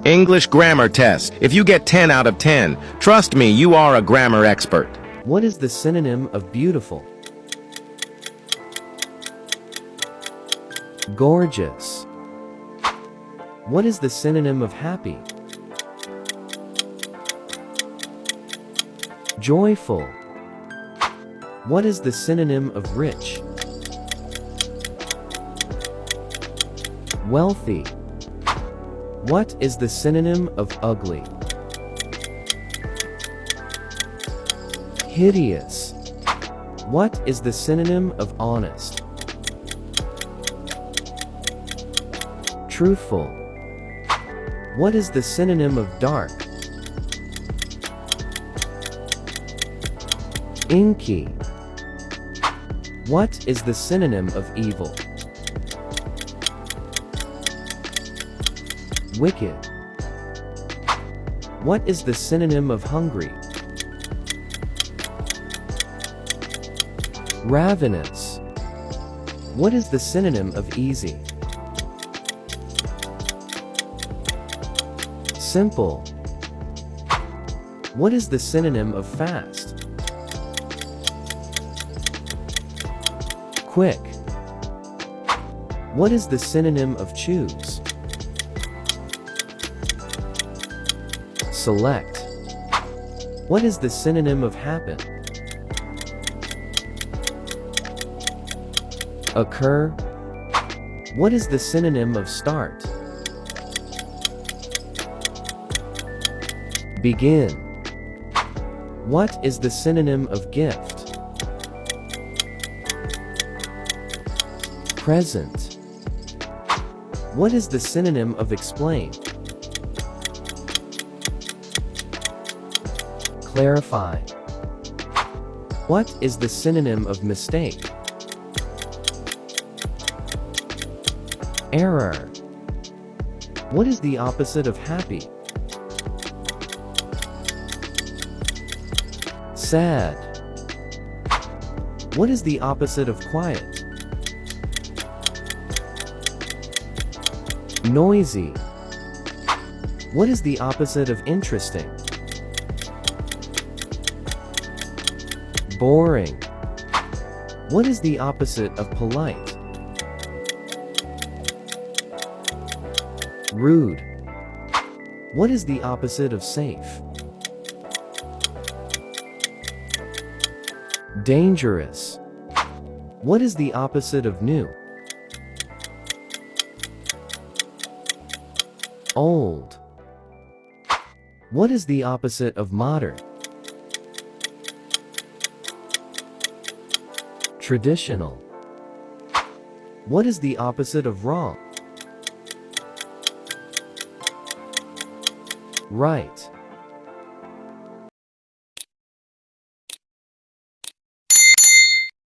English grammar test. If you get 10 out of 10, trust me, you are a grammar expert. What is the synonym of beautiful? Gorgeous. What is the synonym of happy? Joyful. What is the synonym of rich? Wealthy. What is the synonym of ugly? Hideous. What is the synonym of honest? Truthful. What is the synonym of dark? Inky. What is the synonym of evil? Wicked. What is the synonym of hungry? Ravenous. What is the synonym of easy? Simple. What is the synonym of fast? Quick. What is the synonym of choose? Select. What is the synonym of happen? Occur. What is the synonym of start? Begin. What is the synonym of gift? Present. What is the synonym of explain? Clarify. What is the synonym of mistake? Error. What is the opposite of happy? Sad. What is the opposite of quiet? Noisy. What is the opposite of interesting? Boring. What is the opposite of polite? Rude. What is the opposite of safe? Dangerous. What is the opposite of new? Old. What is the opposite of modern? Traditional. What is the opposite of wrong? Right.